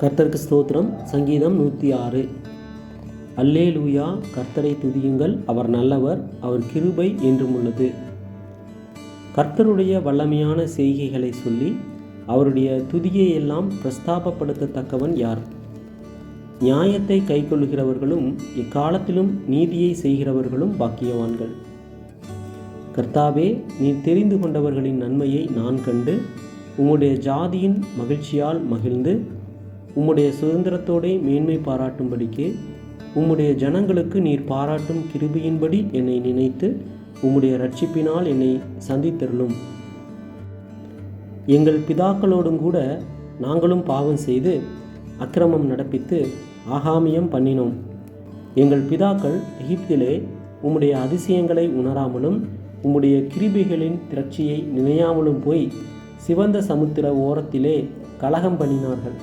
கர்த்தருக்கு ஸ்தோத்திரம். சங்கீதம் 106. அல்லேலூயா, கர்த்தரை துதியுங்கள், அவர் நல்லவர், அவர் கிருபை என்றும் உள்ளது. கர்த்தருடைய வல்லமையான செய்கைகளை சொல்லி அவருடைய துதியை எல்லாம் பிரஸ்தாபப்படுத்தத்தக்கவன் யார்? நியாயத்தை கைக்கொள்கிறவர்களும் இக்காலத்திலும் நீதியை செய்கிறவர்களும் பாக்கியவான்கள். கர்த்தாவே, நீர் தெரிந்து கொண்டவர்களின் நன்மையை நான் கண்டு உம்முடைய ஜாதியின் மகிழ்ச்சியால் மகிழ்ந்து உம்முடைய சுதந்திரத்தோடே மேன்மை பாராட்டும்படிக்கு உம்முடைய ஜனங்களுக்கு நீர் பாராட்டும் கிருபையின்படி என்னை நினைத்து உம்முடைய இரட்சிப்பினால் என்னை சந்தித்தருளும். எங்கள் பிதாக்களோடும் கூட நாங்களும் பாவம் செய்து அக்கிரமம் நடப்பித்து ஆகாமியம் பண்ணினோம். எங்கள் பிதாக்கள் எகிப்திலே உம்முடைய அதிசயங்களை உணராமலும் உம்முடைய கிருபைகளின் திரட்சியை நினையாமலும் போய் சிவந்த சமுத்திர ஓரத்திலே கலகம் பண்ணினார்கள்.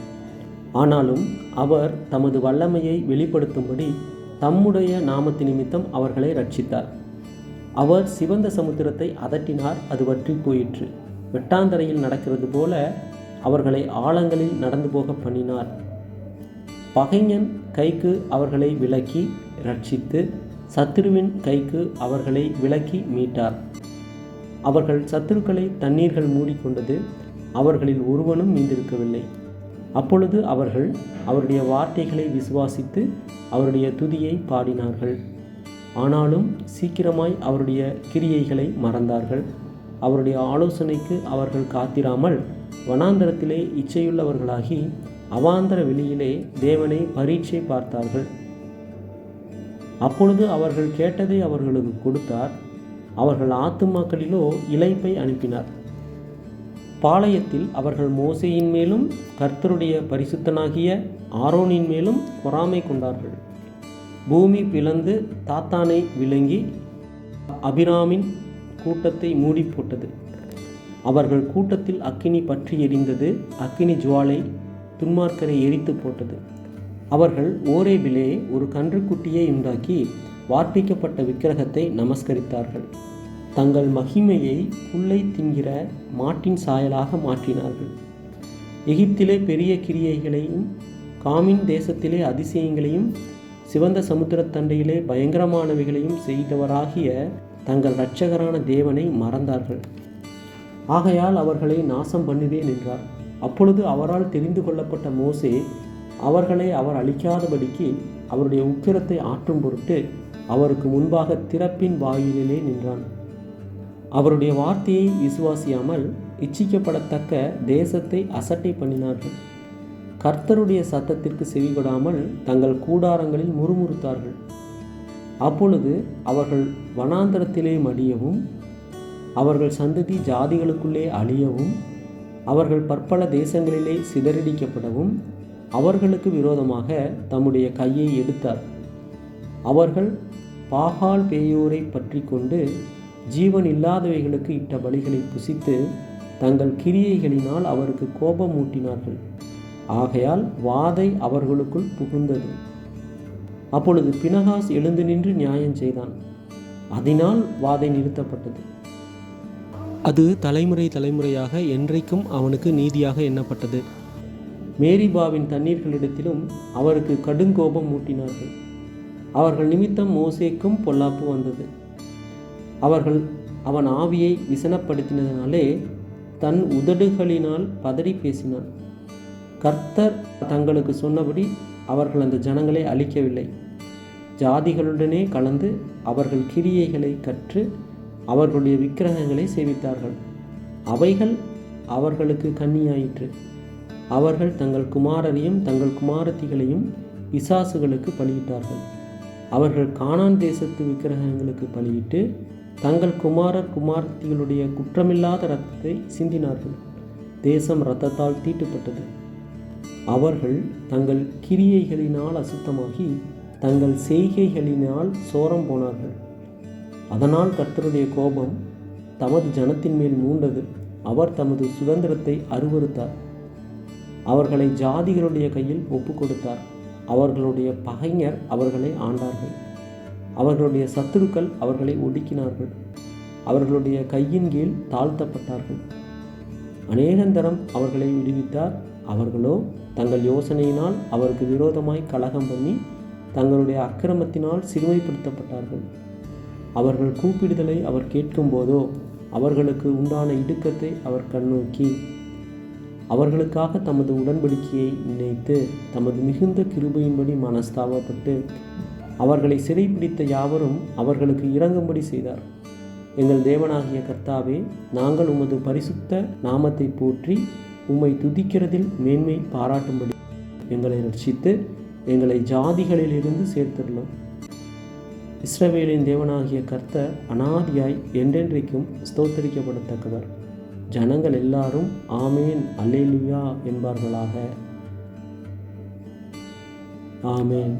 ஆனாலும் அவர் தமது வல்லமையை வெளிப்படுத்தும்படி தம்முடைய நாமத்து நிமித்தம் அவர்களை ரட்சித்தார். அவர் சிவந்த சமுத்திரத்தை அதட்டினார், அது வற்றி போயிற்று. வெட்டாந்தரையில் நடக்கிறது போல அவர்களை ஆழங்களில் நடந்து போக பண்ணினார். பகைஞன் கைக்கு அவர்களை விலக்கி ரட்சித்து சத்துருவின் கைக்கு அவர்களை விலக்கி மீட்டார். அவர்கள் சத்துருக்களை தண்ணீர்கள் மூடிக்கொண்டது, அவர்களில் ஒருவனும் மீந்திருக்கவில்லை. அப்பொழுது அவர்கள் அவருடைய வார்த்தைகளை விசுவாசித்து அவருடைய துதியை பாடினார்கள். ஆனாலும் சீக்கிரமாய் அவருடைய கிரியைகளை மறந்தார்கள். அவருடைய ஆலோசனைக்கு அவர்கள் காத்திராமல் வனாந்தரத்திலே இச்சையுள்ளவர்களாகி அவாந்தர வெளியிலே தேவனை பரீட்சை பார்த்தார்கள். அப்பொழுது அவர்கள் கேட்டதை அவர்களுக்கு கொடுத்தார். அவர்கள் ஆத்துமாக்களிலோ இளைப்பை அனுப்பினார். பாளையத்தில் அவர்கள் மோசேயின் மேலும் கர்த்தருடைய பரிசுத்தனாகிய ஆரோனின் மேலும் பொறாமை கொண்டார்கள். பூமி பிளந்து தாத்தானை விழுங்கி அபிராமின் கூட்டத்தை மூடி போட்டது. அவர்கள் கூட்டத்தில் அக்கினி பற்றி எரிந்தது. அக்கினி ஜுவாலை துன்மார்க்கரை எரித்து போட்டது. அவர்கள் ஓரேபிலே ஒரு கன்றுக்குட்டியை உண்டாக்கி வார்ப்பிக்கப்பட்ட விக்கிரகத்தை நமஸ்கரித்தார்கள். தங்கள் மகிமையை புல்லை தின்கிற மாட்டின் சாயலாக மாற்றினார்கள். எகிப்திலே பெரிய கிரியைகளையும் காமின் தேசத்திலே அதிசயங்களையும் சிவந்த சமுத்திரத்தண்டையிலே பயங்கரமானவைகளையும் செய்தவராகிய தங்கள் இரட்சகரான தேவனை மறந்தார்கள். ஆகையால் அவர்களை நாசம் பண்ணுவேன் என்றார். அப்பொழுது அவரால் தெரிந்து கொள்ளப்பட்ட மோசே அவர்களை அவர் அழிக்காதபடிக்கு அவருடைய உக்கிரத்தை ஆற்றும் பொருட்டு அவருக்கு முன்பாக திறப்பின் வாயிலே நின்றான். அவருடைய வார்த்தையை விசுவாசியாமல் இச்சிக்கப்படத்தக்க தேசத்தை அசட்டை பண்ணினார்கள். கர்த்தருடைய சத்தத்திற்கு செவிகொடாமல் தங்கள் கூடாரங்களில் முறுமுறுத்தார்கள். அப்பொழுது அவர்கள் வனாந்தரத்திலே மடியவும் அவர்கள் சந்ததி ஜாதிகளுக்குள்ளே அழியவும் அவர்கள் பற்பல தேசங்களிலே சிதறடிக்கப்படவும் அவர்களுக்கு விரோதமாக தம்முடைய கையை எடுத்தார். அவர்கள் பாகால் பேயோரை பற்றி கொண்டு ஜீவன் இல்லாதவைகளுக்கு இட்ட பலிகளை புசித்து தங்கள் கிரியைகளினால் அவருக்கு கோபம் மூட்டினார்கள். ஆகையால் வாதை அவர்களுக்குள் புகுந்தது. அப்பொழுது பினகாஸ் எழுந்து நின்று நியாயம் செய்தான். அதனால் வாதை நிறுத்தப்பட்டது. அது தலைமுறை தலைமுறையாக என்றைக்கும் அவனுக்கு நீதியாக எண்ணப்பட்டது. மேரிபாவின் தண்ணீர்களிடத்திலும் அவருக்கு கடுங்கோபம் மூட்டினார்கள். அவர்கள் நிமித்தம் மோசேக்கும் பொல்லாப்பு வந்தது. அவர்கள் அவன் ஆவியை விசனப்படுத்தினதினாலே தன் உதடுகளினால் பதறி பேசினான். கர்த்தர் தங்களுக்கு சொன்னபடி அவர்கள் அந்த ஜனங்களை அழிக்கவில்லை. ஜாதிகளுடனே கலந்து அவர்கள் கிரியைகளை கற்று அவர்களுடைய விக்கிரகங்களை சேவித்தார்கள். அவைகள் அவர்களுக்கு கண்ணியாயிற்று. அவர்கள் தங்கள் குமாரரையும் தங்கள் குமாரத்திகளையும் பிசாசுகளுக்கு பலியிட்டார்கள். அவர்கள் கானான் தேசத்து விக்கிரகங்களுக்கு பலியிட்டு தங்கள் குமாரர் குமாரத்திகளுடைய குற்றமில்லாத இரத்தத்தை சிந்தினார்கள். தேசம் இரத்தத்தால் தீட்டுப்பட்டது. அவர்கள் தங்கள் கிரியைகளினால் அசுத்தமாகி தங்கள் செய்கைகளினால் சோரம் போனார்கள். அதனால் கர்த்தருடைய கோபம் தமது ஜனத்தின் மேல் மூண்டது. அவர் தமது சுதந்திரத்தை அருவருத்தார். அவர்களை ஜாதிகளுடைய கையில் ஒப்பு கொடுத்தார். அவர்களுடைய பகைஞர் அவர்களை ஆண்டார்கள். அவர்களுடைய சத்துருக்கள் அவர்களை ஒடுக்கினார்கள். அவர்களுடைய கையின் கீழ் தாழ்த்தப்பட்டார்கள். அநேகந்தரம் அவர்களை விடுவித்தார். அவர்களோ தங்கள் யோசனையினால் அவருக்கு விரோதமாய் கலகம் பண்ணி தங்களுடைய அக்கிரமத்தினால் சிறுமைப்படுத்தப்பட்டார்கள். அவர்கள் கூப்பிடுதலை அவர் கேட்கும்போதோ அவர்களுக்கு உண்டான இடுக்கத்தை அவர் கண்ணோக்கி அவர்களுக்காக தமது உடன்படிக்கையை நினைத்து தமது மிகுந்த கிருபையின்படி மனஸ்தாபப்பட்டு அவர்களை சிறைப்பிடித்த யாவரும் அவர்களுக்கு இரங்கும்படி செய்தார். எங்கள் தேவனாகிய கர்த்தாவே, நாங்கள் உமது பரிசுத்த நாமத்தை போற்றி உம்மை துதிக்கிறதில் மேன்மை பாராட்டும்படி எங்களை ரட்சித்து எங்களை ஜாதிகளிலிருந்து சேர்த்துள்ளோம். இஸ்ரவேலின் தேவனாகிய கர்த்தர் அனாதியாய் என்றென்றைக்கும் ஸ்தோத்தரிக்கப்படத்தக்கவர். ஜனங்கள் எல்லாரும் ஆமேன் அல்லேலூயா என்பார்களாக. ஆமேன்.